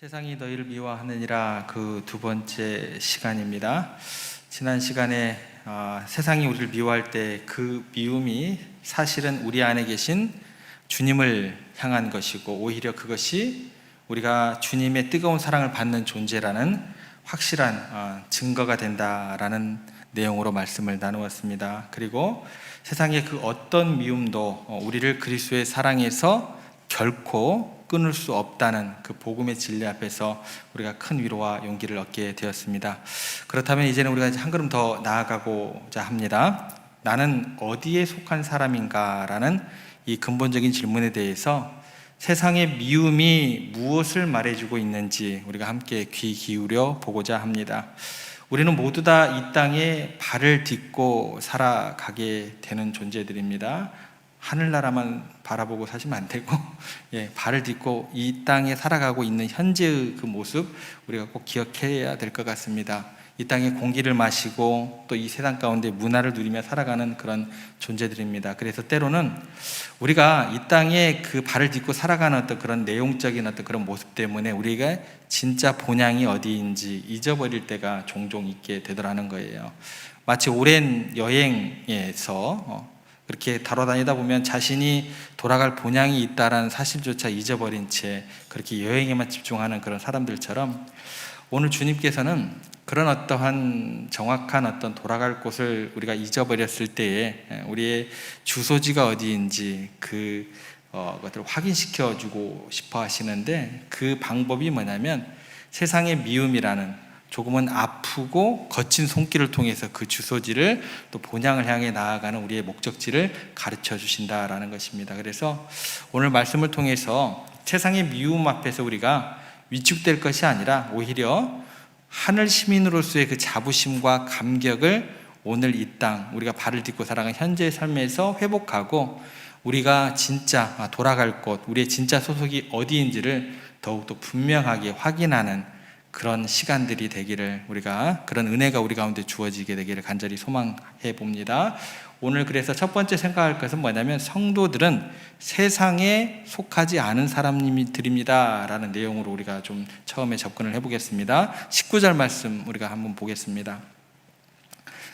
세상이 너희를 미워하느니라 그 두 번째 시간입니다. 지난 시간에 세상이 우리를 미워할 때 그 미움이 사실은 우리 안에 계신 주님을 향한 것이고 오히려 그것이 우리가 주님의 뜨거운 사랑을 받는 존재라는 확실한 증거가 된다라는 내용으로 말씀을 나누었습니다. 그리고 세상의 그 어떤 미움도 우리를 그리스도의 사랑에서 결코 끊을 수 없다는 그 복음의 진리 앞에서 우리가 큰 위로와 용기를 얻게 되었습니다. 그렇다면 이제는 우리가 한 걸음 더 나아가고자 합니다. 나는 어디에 속한 사람인가? 라는 이 근본적인 질문에 대해서 세상의 미움이 무엇을 말해주고 있는지 우리가 함께 귀 기울여 보고자 합니다. 우리는 모두 다 이 땅에 발을 딛고 살아가게 되는 존재들입니다. 하늘나라만 바라보고 사시면 안 되고 발을 딛고 이 땅에 살아가고 있는 현재의 그 모습 우리가 꼭 기억해야 될 것 같습니다. 이 땅의 공기를 마시고 또 이 세상 가운데 문화를 누리며 살아가는 그런 존재들입니다. 그래서 때로는 우리가 이 땅에 그 발을 딛고 살아가는 어떤 그런 내용적인 어떤 그런 모습 때문에 우리가 진짜 본향이 어디인지 잊어버릴 때가 종종 있게 되더라는 거예요. 마치 오랜 여행에서 그렇게 다뤄다니다 보면 자신이 돌아갈 본향이 있다라는 사실조차 잊어버린 채 그렇게 여행에만 집중하는 그런 사람들처럼 오늘 주님께서는 그런 어떠한 정확한 어떤 돌아갈 곳을 우리가 잊어버렸을 때에 우리의 주소지가 어디인지 그것들을 확인시켜 주고 싶어 하시는데 그 방법이 뭐냐면 세상의 미움이라는 조금은 아프고 거친 손길을 통해서 그 주소지를 또 본향을 향해 나아가는 우리의 목적지를 가르쳐 주신다라는 것입니다. 그래서 오늘 말씀을 통해서 세상의 미움 앞에서 우리가 위축될 것이 아니라 오히려 하늘 시민으로서의 그 자부심과 감격을 오늘 이 땅 우리가 발을 딛고 살아가는 현재의 삶에서 회복하고 우리가 진짜 돌아갈 곳, 우리의 진짜 소속이 어디인지를 더욱더 분명하게 확인하는 그런 시간들이 되기를 그런 은혜가 우리 가운데 주어지게 되기를 간절히 소망해 봅니다. 오늘 그래서 첫 번째 생각할 것은 뭐냐면 성도들은 세상에 속하지 않은 사람들입니다 라는 내용으로 우리가 좀 처음에 접근을 해보겠습니다. 19절 말씀 우리가 한번 보겠습니다.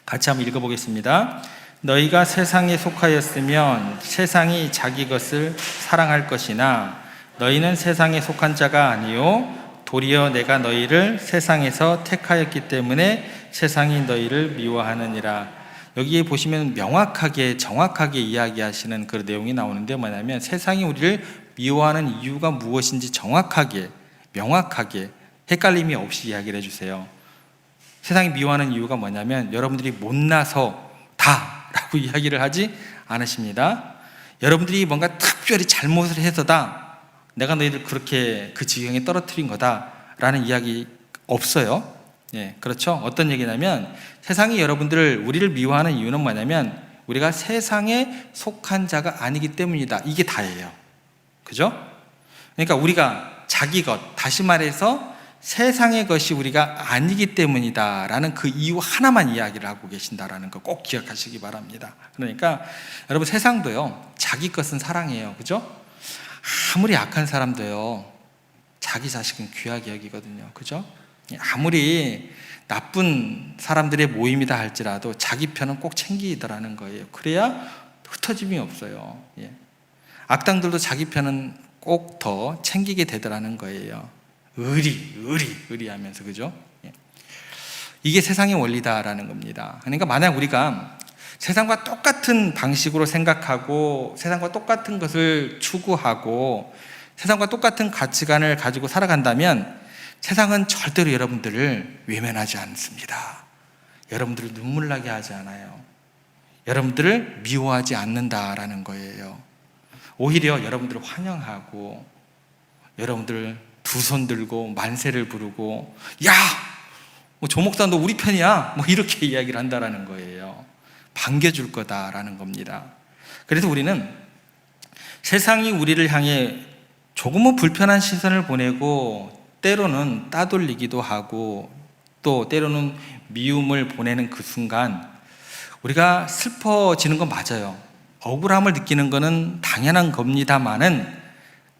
같이 한번 읽어보겠습니다. 너희가 세상에 속하였으면 세상이 자기 것을 사랑할 것이나 너희는 세상에 속한 자가 아니요 도리어 내가 너희를 세상에서 택하였기 때문에 세상이 너희를 미워하느니라. 여기에 보시면 명확하게 정확하게 이야기하시는 그 내용이 나오는데 뭐냐면 세상이 우리를 미워하는 이유가 무엇인지 정확하게 명확하게 헷갈림이 없이 이야기를 해주세요. 세상이 미워하는 이유가 뭐냐면 여러분들이 못나서 다라고 이야기를 하지 않으십니다. 여러분들이 뭔가 특별히 잘못을 해서다 내가 너희들 그렇게 그 지경에 떨어뜨린 거다라는 이야기 없어요. 그렇죠? 어떤 얘기냐면 세상이 우리를 미워하는 이유는 뭐냐면 우리가 세상에 속한 자가 아니기 때문이다. 이게 다예요. 그죠? 그러니까 우리가 자기 것, 다시 말해서 세상의 것이 우리가 아니기 때문이다라는 그 이유 하나만 이야기를 하고 계신다라는 거 꼭 기억하시기 바랍니다. 그러니까 여러분 세상도요 자기 것은 사랑해요. 그죠? 아무리 악한 사람도요 자기 자식은 귀하게 여기거든요. 그죠? 아무리 나쁜 사람들의 모임이다 할지라도 자기 편은 꼭 챙기더라는 거예요. 그래야 흩어짐이 없어요. 악당들도 자기 편은 꼭 더 챙기게 되더라는 거예요. 의리하면서. 그죠? 이게 세상의 원리다라는 겁니다. 그러니까 만약 우리가 세상과 똑같은 방식으로 생각하고 세상과 똑같은 것을 추구하고 세상과 똑같은 가치관을 가지고 살아간다면 세상은 절대로 여러분들을 외면하지 않습니다. 여러분들을 눈물 나게 하지 않아요. 여러분들을 미워하지 않는다라는 거예요. 오히려 여러분들을 환영하고 여러분들을 두 손 들고 만세를 부르고 야! 조 목사 너 우리 편이야! 이렇게 이야기를 한다라는 거예요. 반겨줄 거다라는 겁니다. 그래서 우리는 세상이 우리를 향해 조금은 불편한 시선을 보내고 때로는 따돌리기도 하고 또 때로는 미움을 보내는 그 순간 우리가 슬퍼지는 건 맞아요. 억울함을 느끼는 것은 당연한 겁니다만은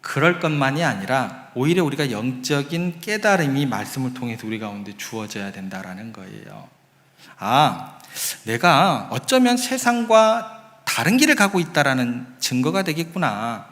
그럴 것만이 아니라 오히려 우리가 영적인 깨달음이 말씀을 통해서 우리 가운데 주어져야 된다라는 거예요. 내가 어쩌면 세상과 다른 길을 가고 있다라는 증거가 되겠구나.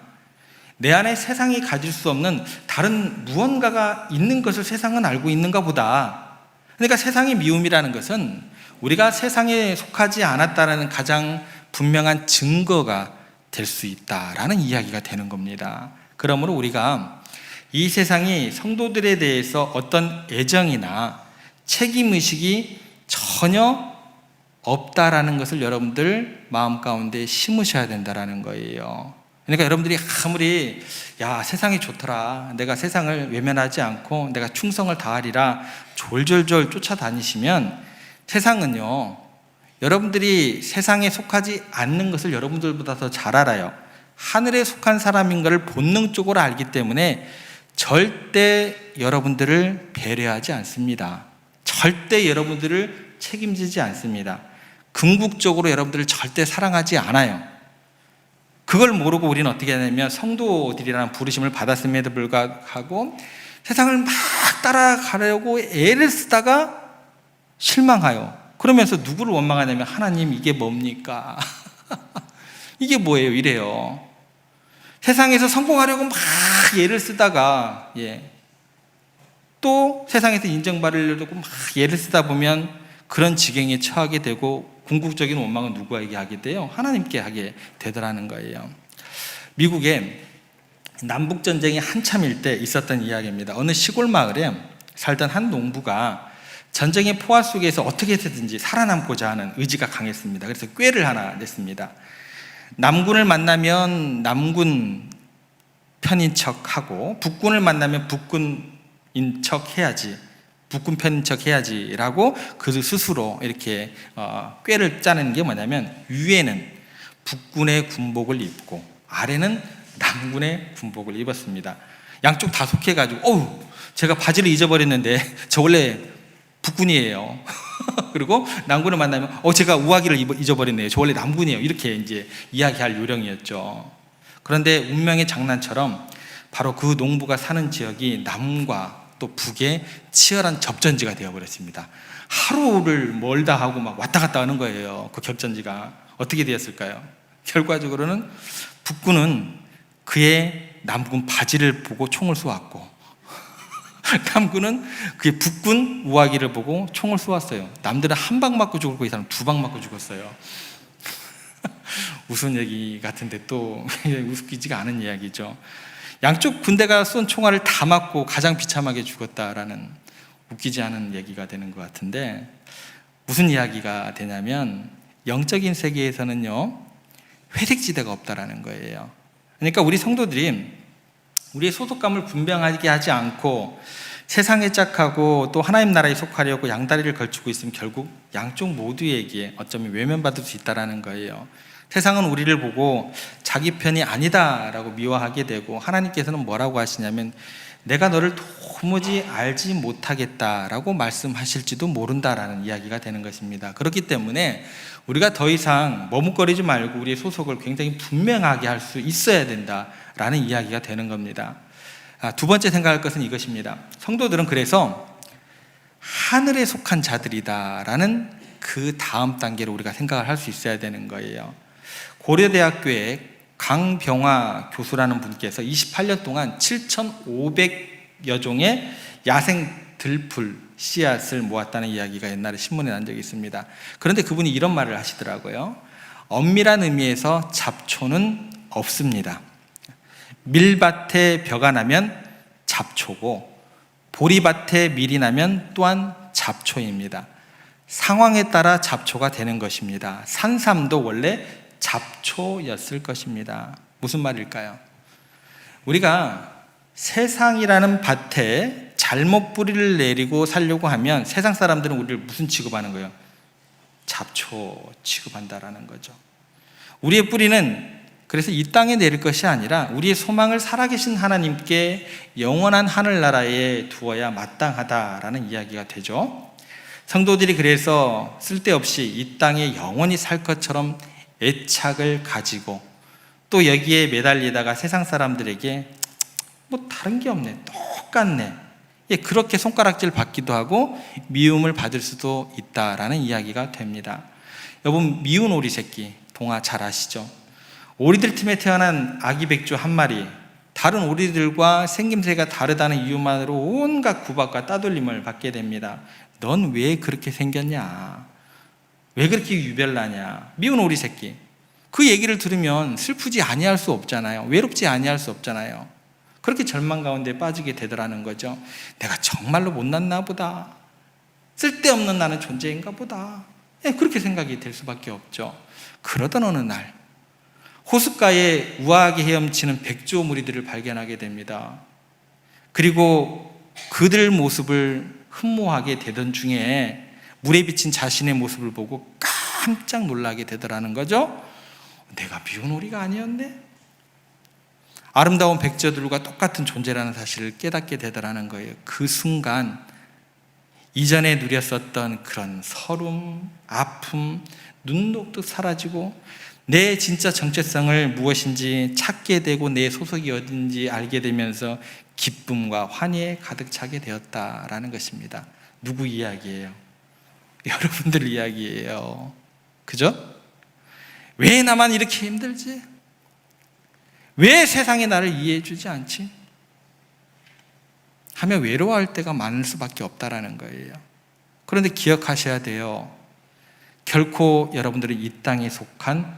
내 안에 세상이 가질 수 없는 다른 무언가가 있는 것을 세상은 알고 있는가 보다. 그러니까 세상의 미움이라는 것은 우리가 세상에 속하지 않았다라는 가장 분명한 증거가 될 수 있다라는 이야기가 되는 겁니다. 그러므로 우리가 이 세상이 성도들에 대해서 어떤 애정이나 책임의식이 전혀 없다라는 것을 여러분들 마음 가운데 심으셔야 된다라는 거예요. 그러니까 여러분들이 아무리 세상이 좋더라, 내가 세상을 외면하지 않고 내가 충성을 다하리라 졸졸졸 쫓아다니시면 세상은요, 여러분들이 세상에 속하지 않는 것을 여러분들보다 더 잘 알아요. 하늘에 속한 사람인 것을 본능적으로 알기 때문에 절대 여러분들을 배려하지 않습니다. 절대 여러분들을 책임지지 않습니다. 궁극적으로 여러분들을 절대 사랑하지 않아요. 그걸 모르고 우리는 어떻게 하냐면 성도들이라는 부르심을 받았음에도 불구하고 세상을 막 따라가려고 애를 쓰다가 실망하여, 그러면서 누구를 원망하냐면 하나님 이게 뭡니까? 이게 뭐예요? 이래요. 세상에서 성공하려고 막 애를 쓰다가 또 세상에서 인정받으려고 막 애를 쓰다 보면 그런 지경에 처하게 되고 궁극적인 원망은 누구에게 하게 돼요? 하나님께 하게 되더라는 거예요. 미국에 남북전쟁이 한참일 때 있었던 이야기입니다. 어느 시골 마을에 살던 한 농부가 전쟁의 포화 속에서 어떻게 해서든지 살아남고자 하는 의지가 강했습니다. 그래서 꾀를 하나 냈습니다. 남군을 만나면 남군 편인 척하고 북군을 만나면 북군인 척해야지, 북군 편인 척해야지라고 그 스스로 이렇게 꾀를 짜는 게 뭐냐면, 위에는 북군의 군복을 입고 아래는 남군의 군복을 입었습니다. 양쪽 다 속해가지고 제가 바지를 잊어버렸는데 저 원래 북군이에요. 그리고 남군을 만나면 제가 우아기를 잊어버렸네요. 저 원래 남군이에요. 이렇게 이제 이야기할 요령이었죠. 그런데 운명의 장난처럼 바로 그 농부가 사는 지역이 남과 또 북의 치열한 접전지가 되어버렸습니다. 하루를 멀다 하고 막 왔다 갔다 하는 거예요. 그 접전지가 어떻게 되었을까요? 결과적으로는 북군은 그의 남군 바지를 보고 총을 쏘았고 남군은 그의 북군 우아기를 보고 총을 쏘았어요. 남들은 한 방 맞고 죽었고 이 사람은 두 방 맞고 죽었어요. 우스운 얘기 같은데 또 웃기지가 않은 이야기죠. 양쪽 군대가 쏜 총알을 다 맞고 가장 비참하게 죽었다라는 웃기지 않은 얘기가 되는 것 같은데, 무슨 이야기가 되냐면 영적인 세계에서는요, 회색지대가 없다라는 거예요. 그러니까 우리 성도들이 우리의 소속감을 분명하게 하지 않고 세상에 짝하고 또 하나님 나라에 속하려고 양다리를 걸치고 있으면 결국 양쪽 모두에게 어쩌면 외면받을 수 있다는 거예요. 세상은 우리를 보고 자기 편이 아니다라고 미워하게 되고, 하나님께서는 뭐라고 하시냐면 내가 너를 도무지 알지 못하겠다라고 말씀하실지도 모른다라는 이야기가 되는 것입니다. 그렇기 때문에 우리가 더 이상 머뭇거리지 말고 우리의 소속을 굉장히 분명하게 할 수 있어야 된다라는 이야기가 되는 겁니다. 두 번째 생각할 것은 이것입니다. 성도들은 그래서 하늘에 속한 자들이다라는 그 다음 단계로 우리가 생각을 할 수 있어야 되는 거예요. 고려대학교의 강병화 교수라는 분께서 28년 동안 7,500여 종의 야생 들풀 씨앗을 모았다는 이야기가 옛날에 신문에 난 적이 있습니다. 그런데 그분이 이런 말을 하시더라고요. 엄밀한 의미에서 잡초는 없습니다. 밀밭에 벼가 나면 잡초고 보리밭에 밀이 나면 또한 잡초입니다. 상황에 따라 잡초가 되는 것입니다. 산삼도 원래 잡초였을 것입니다. 무슨 말일까요? 우리가 세상이라는 밭에 잘못 뿌리를 내리고 살려고 하면 세상 사람들은 우리를 무슨 취급하는 거예요? 잡초 취급한다라는 거죠. 우리의 뿌리는 그래서 이 땅에 내릴 것이 아니라 우리의 소망을 살아계신 하나님께 영원한 하늘나라에 두어야 마땅하다라는 이야기가 되죠. 성도들이 그래서 쓸데없이 이 땅에 영원히 살 것처럼 애착을 가지고 또 여기에 매달리다가 세상 사람들에게 뭐 다른 게 없네, 똑같네. 예, 그렇게 손가락질 받기도 하고 미움을 받을 수도 있다라는 이야기가 됩니다. 여러분, 미운 오리 새끼 동화 잘 아시죠? 오리들 팀에 태어난 아기 백조 한 마리, 다른 오리들과 생김새가 다르다는 이유만으로 온갖 구박과 따돌림을 받게 됩니다. 넌 왜 그렇게 생겼냐? 왜 그렇게 유별나냐? 미운 오리 새끼. 그 얘기를 들으면 슬프지 아니할 수 없잖아요. 외롭지 아니할 수 없잖아요. 그렇게 절망 가운데 빠지게 되더라는 거죠. 내가 정말로 못났나 보다. 쓸데없는 나는 존재인가 보다. 그렇게 생각이 될 수밖에 없죠. 그러던 어느 날 호숫가에 우아하게 헤엄치는 백조 무리들을 발견하게 됩니다. 그리고 그들 모습을 흠모하게 되던 중에 물에 비친 자신의 모습을 보고 깜짝 놀라게 되더라는 거죠. 내가 미운 오리가 아니었네? 아름다운 백조들과 똑같은 존재라는 사실을 깨닫게 되더라는 거예요. 그 순간 이전에 누렸었던 그런 서름, 아픔, 눈독도 사라지고 내 진짜 정체성을 무엇인지 찾게 되고 내 소속이 어딘지 알게 되면서 기쁨과 환희에 가득 차게 되었다라는 것입니다. 누구 이야기예요? 여러분들 이야기예요. 그죠? 왜 나만 이렇게 힘들지? 왜 세상이 나를 이해해 주지 않지? 하며 외로워할 때가 많을 수밖에 없다라는 거예요. 그런데 기억하셔야 돼요. 결코 여러분들은 이 땅에 속한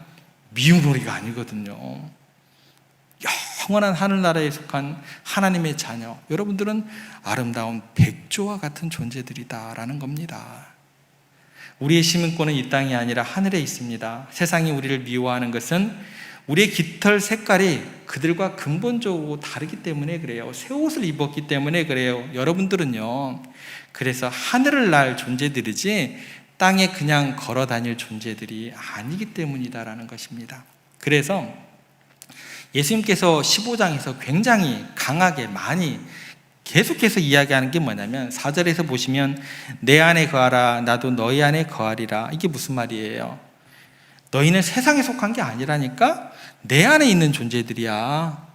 미운 오리가 아니거든요. 영원한 하늘나라에 속한 하나님의 자녀, 여러분들은 아름다운 백조와 같은 존재들이다라는 겁니다. 우리의 시민권은 이 땅이 아니라 하늘에 있습니다. 세상이 우리를 미워하는 것은 우리의 깃털 색깔이 그들과 근본적으로 다르기 때문에 그래요. 새 옷을 입었기 때문에 그래요. 여러분들은요, 그래서 하늘을 날 존재들이지 땅에 그냥 걸어 다닐 존재들이 아니기 때문이다라는 것입니다. 그래서 예수님께서 15장에서 굉장히 강하게 많이 계속해서 이야기하는 게 뭐냐면 4절에서 보시면 내 안에 거하라 나도 너희 안에 거하리라. 이게 무슨 말이에요? 너희는 세상에 속한 게 아니라니까 내 안에 있는 존재들이야.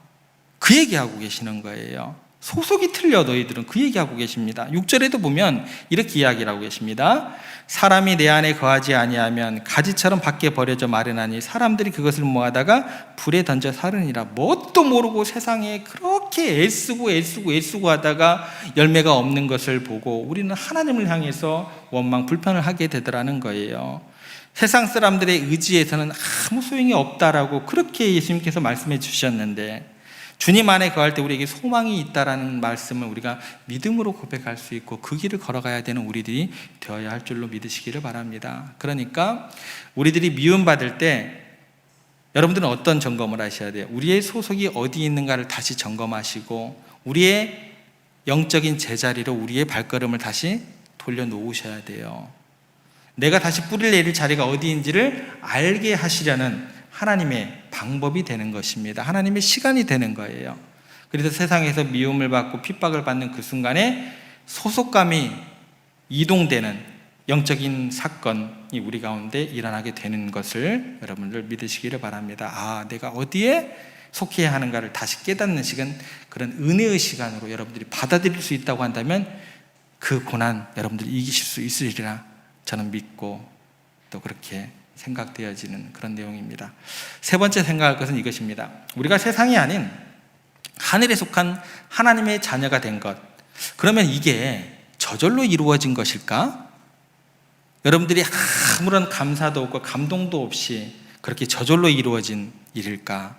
그 얘기하고 계시는 거예요. 소속이 틀려 너희들은. 그 얘기하고 계십니다. 6절에도 보면 이렇게 이야기를 하고 계십니다. 사람이 내 안에 거하지 아니하면 가지처럼 밖에 버려져 마르나니 사람들이 그것을 모아다가 불에 던져 사르니라. 뭣도 모르고 세상에 그렇게 애쓰고 하다가 열매가 없는 것을 보고 우리는 하나님을 향해서 원망 불평을 하게 되더라는 거예요. 세상 사람들의 의지에서는 아무 소용이 없다라고 그렇게 예수님께서 말씀해 주셨는데, 주님 안에 거할 때 우리에게 소망이 있다라는 말씀을 우리가 믿음으로 고백할 수 있고 그 길을 걸어가야 되는 우리들이 되어야 할 줄로 믿으시기를 바랍니다. 그러니까 우리들이 미움받을 때 여러분들은 어떤 점검을 하셔야 돼요? 우리의 소속이 어디 있는가를 다시 점검하시고 우리의 영적인 제자리로 우리의 발걸음을 다시 돌려놓으셔야 돼요. 내가 다시 뿌리를 내릴 자리가 어디인지를 알게 하시려는 하나님의 방법이 되는 것입니다. 하나님의 시간이 되는 거예요. 그래서 세상에서 미움을 받고 핍박을 받는 그 순간에 소속감이 이동되는 영적인 사건이 우리 가운데 일어나게 되는 것을 여러분들 믿으시기를 바랍니다. 아, 내가 어디에 속해야 하는가를 다시 깨닫는 시간, 그런 은혜의 시간으로 여러분들이 받아들일 수 있다고 한다면 그 고난 여러분들이 이기실 수 있으리라 저는 믿고 또 그렇게 생각되어지는 그런 내용입니다. 세 번째 생각할 것은 이것입니다. 우리가 세상이 아닌 하늘에 속한 하나님의 자녀가 된 것, 그러면 이게 저절로 이루어진 것일까? 여러분들이 아무런 감사도 없고 감동도 없이 그렇게 저절로 이루어진 일일까?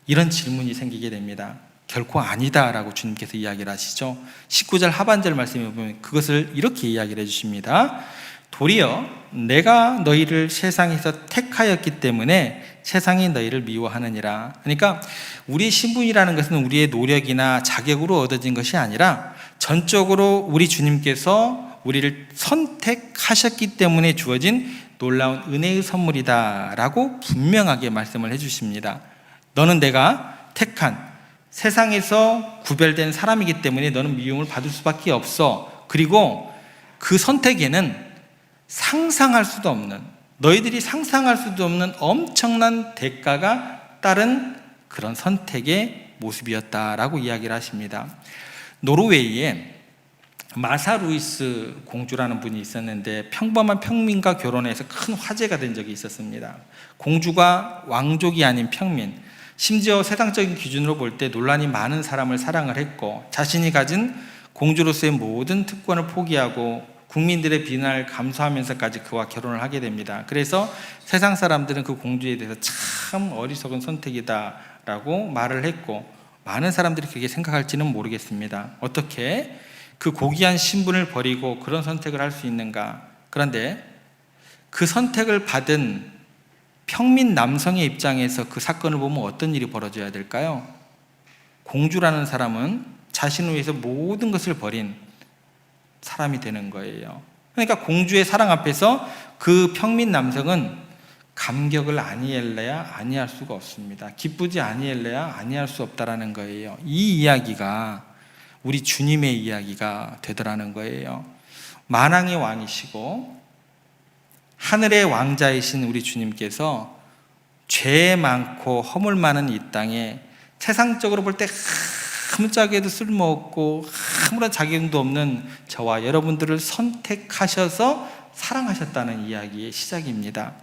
이런 질문이 생기게 됩니다. 결코 아니다라고 주님께서 이야기를 하시죠. 19절 하반절 말씀에 보면 그것을 이렇게 이야기를 해주십니다. 도리어 내가 너희를 세상에서 택하였기 때문에 세상이 너희를 미워하느니라. 그러니까 우리 신분이라는 것은 우리의 노력이나 자격으로 얻어진 것이 아니라 전적으로 우리 주님께서 우리를 선택하셨기 때문에 주어진 놀라운 은혜의 선물이다라고 분명하게 말씀을 해주십니다. 너는 내가 택한 세상에서 구별된 사람이기 때문에 너는 미움을 받을 수밖에 없어. 그리고 그 선택에는 상상할 수도 없는, 너희들이 상상할 수도 없는 엄청난 대가가 따른 그런 선택의 모습이었다라고 이야기를 하십니다. 노르웨이에 마사 루이스 공주라는 분이 있었는데 평범한 평민과 결혼해서 큰 화제가 된 적이 있었습니다. 공주가 왕족이 아닌 평민, 심지어 세상적인 기준으로 볼 때 논란이 많은 사람을 사랑을 했고 자신이 가진 공주로서의 모든 특권을 포기하고 국민들의 비난을 감수하면서까지 그와 결혼을 하게 됩니다. 그래서 세상 사람들은 그 공주에 대해서 참 어리석은 선택이다라고 말을 했고 많은 사람들이 그렇게 생각할지는 모르겠습니다. 어떻게 그 고귀한 신분을 버리고 그런 선택을 할 수 있는가? 그런데 그 선택을 받은 평민 남성의 입장에서 그 사건을 보면 어떤 일이 벌어져야 될까요? 공주라는 사람은 자신을 위해서 모든 것을 버린 사람이 되는 거예요. 그러니까 공주의 사랑 앞에서 그 평민 남성은 감격을 아니할래야 아니할 수가 없습니다. 기쁘지 아니할래야 아니할 수 없다라는 거예요. 이 이야기가 우리 주님의 이야기가 되더라는 거예요. 만왕의 왕이시고 하늘의 왕자이신 우리 주님께서 죄 많고 허물 많은 이 땅에 세상적으로 볼 때 아무짝에도 쓸모없고 아무런 자격도 없는 저와 여러분들을 선택하셔서 사랑하셨다는 이야기의 시작입니다.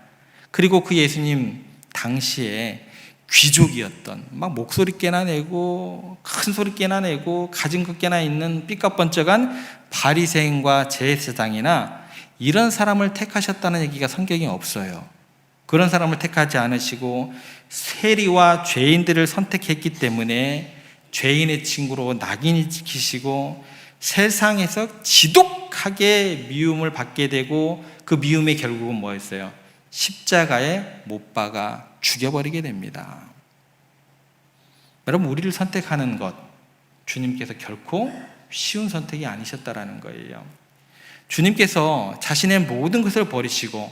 그리고 그 예수님 당시에 귀족이었던 막 목소리 깨나 내고 큰 소리 깨나 내고 가진 것 깨나 있는 삐까번쩍한 바리새인과 제사장이나 이런 사람을 택하셨다는 얘기가 성경에 없어요. 그런 사람을 택하지 않으시고 세리와 죄인들을 선택했기 때문에 죄인의 친구로 낙인이 찍히시고 세상에서 지독하게 미움을 받게 되고 그 미움의 결국은 뭐였어요? 십자가에 못 박아 죽여버리게 됩니다. 여러분, 우리를 선택하는 것 주님께서 결코 쉬운 선택이 아니셨다라는 거예요. 주님께서 자신의 모든 것을 버리시고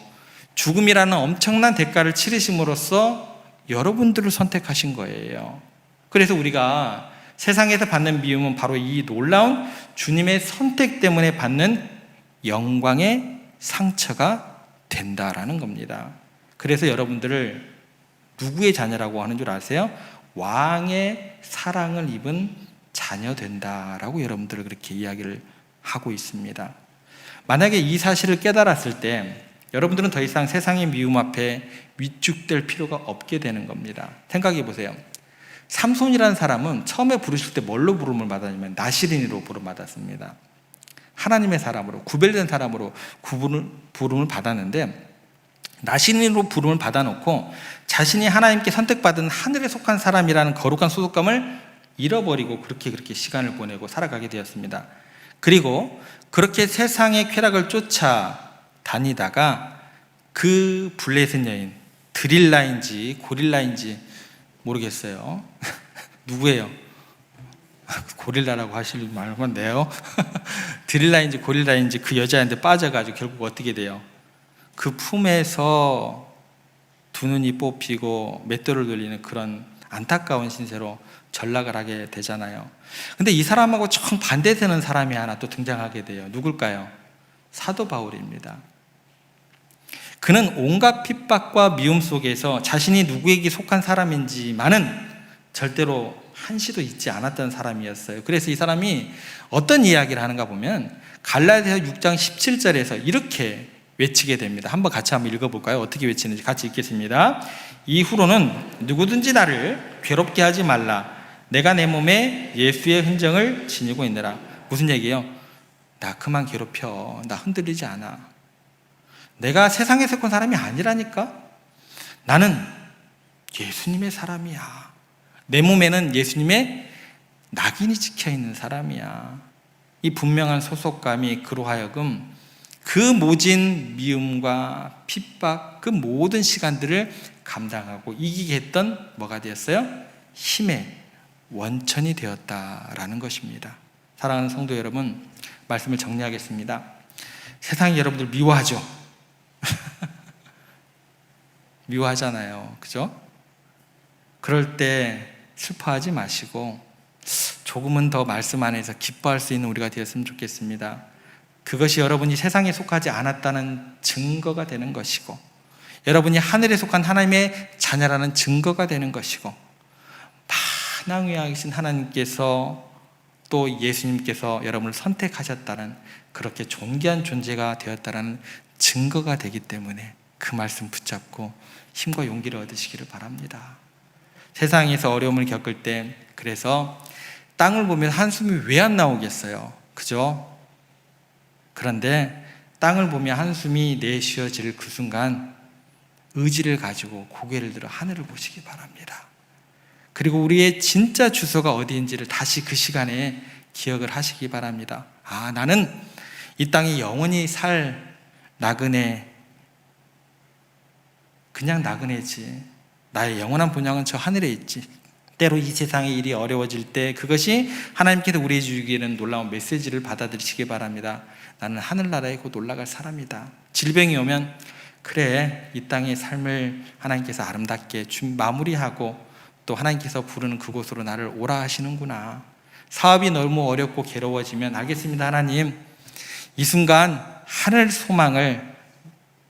죽음이라는 엄청난 대가를 치르심으로써 여러분들을 선택하신 거예요. 그래서 우리가 세상에서 받는 미움은 바로 이 놀라운 주님의 선택 때문에 받는 영광의 상처가 된다라는 겁니다. 그래서 여러분들을 누구의 자녀라고 하는 줄 아세요? 왕의 사랑을 입은 자녀 된다라고 여러분들을 그렇게 이야기를 하고 있습니다. 만약에 이 사실을 깨달았을 때 여러분들은 더 이상 세상의 미움 앞에 위축될 필요가 없게 되는 겁니다. 생각해 보세요. 삼손이라는 사람은 처음에 부르실 때 뭘로 부름을 받았냐면 나시린으로 부름 받았습니다. 하나님의 사람으로, 구별된 사람으로 부름을 받았는데 나시린으로 부름을 받아놓고 자신이 하나님께 선택받은 하늘에 속한 사람이라는 거룩한 소속감을 잃어버리고 그렇게 시간을 보내고 살아가게 되었습니다. 그리고 그렇게 세상의 쾌락을 쫓아 다니다가 그 블레셋 여인, 드릴라인지 고릴라인지 모르겠어요. 누구예요? 고릴라라고 하실 말만 네요. 드릴라인지 고릴라인지 그 여자한테 빠져가지고 결국 어떻게 돼요? 그 품에서 두 눈이 뽑히고 맷돌을 돌리는 그런 안타까운 신세로 전락을 하게 되잖아요. 근데 이 사람하고 정반대되는 사람이 하나 또 등장하게 돼요. 누굴까요? 사도 바울입니다. 그는 온갖 핍박과 미움 속에서 자신이 누구에게 속한 사람인지만은 절대로 한시도 잊지 않았던 사람이었어요. 그래서 이 사람이 어떤 이야기를 하는가 보면 갈라디아서 6장 17절에서 이렇게 외치게 됩니다. 한번 읽어볼까요? 어떻게 외치는지 같이 읽겠습니다. 이후로는 누구든지 나를 괴롭게 하지 말라. 내가 내 몸에 예수의 흔적을 지니고 있느라. 무슨 얘기예요? 나 그만 괴롭혀. 나 흔들리지 않아. 내가 세상에 속한 사람이 아니라니까. 나는 예수님의 사람이야. 내 몸에는 예수님의 낙인이 찍혀있는 사람이야. 이 분명한 소속감이 그로 하여금 그 모진 미움과 핍박, 그 모든 시간들을 감당하고 이기게 했던 뭐가 되었어요? 힘의 원천이 되었다라는 것입니다. 사랑하는 성도 여러분, 말씀을 정리하겠습니다. 세상이 여러분들 미워하죠? 미워하잖아요. 그죠? 그럴 때 슬퍼하지 마시고 조금은 더 말씀 안에서 기뻐할 수 있는 우리가 되었으면 좋겠습니다. 그것이 여러분이 세상에 속하지 않았다는 증거가 되는 것이고 여러분이 하늘에 속한 하나님의 자녀라는 증거가 되는 것이고 가장 위하신 하나님께서 또 예수님께서 여러분을 선택하셨다는, 그렇게 존귀한 존재가 되었다는 증거가 되기 때문에 그 말씀 붙잡고 힘과 용기를 얻으시기를 바랍니다. 세상에서 어려움을 겪을 때, 그래서 땅을 보면 한숨이 왜 안 나오겠어요? 그죠? 그런데 땅을 보며 한숨이 내쉬어질 그 순간 의지를 가지고 고개를 들어 하늘을 보시기 바랍니다. 그리고 우리의 진짜 주소가 어디인지를 다시 그 시간에 기억을 하시기 바랍니다. 아, 나는 이 땅에 영원히 살 나그네, 그냥 나그네지. 나의 영원한 본향은 저 하늘에 있지. 때로 이 세상의 일이 어려워질 때 그것이 하나님께서 우리에게 주기에는 놀라운 메시지를 받아들이시기 바랍니다. 나는 하늘나라에 곧 올라갈 사람이다. 질병이 오면 그래, 이 땅의 삶을 하나님께서 아름답게 마무리하고 또 하나님께서 부르는 그곳으로 나를 오라 하시는구나. 사업이 너무 어렵고 괴로워지면 알겠습니다, 하나님, 이 순간 하늘 소망을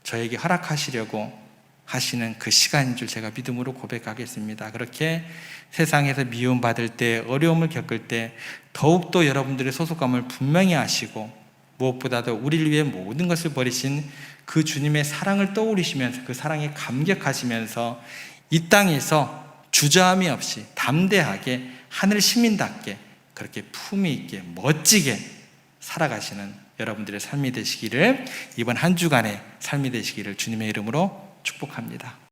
저에게 허락하시려고 하시는 그 시간인 줄 제가 믿음으로 고백하겠습니다. 그렇게 세상에서 미움받을 때, 어려움을 겪을 때 더욱더 여러분들의 소속감을 분명히 아시고, 무엇보다도 우리를 위해 모든 것을 버리신 그 주님의 사랑을 떠올리시면서 그 사랑에 감격하시면서 이 땅에서 주저함이 없이 담대하게 하늘 시민답게 그렇게 품위 있게 멋지게 살아가시는 여러분들의 삶이 되시기를, 이번 한 주간의 삶이 되시기를 주님의 이름으로 축복합니다.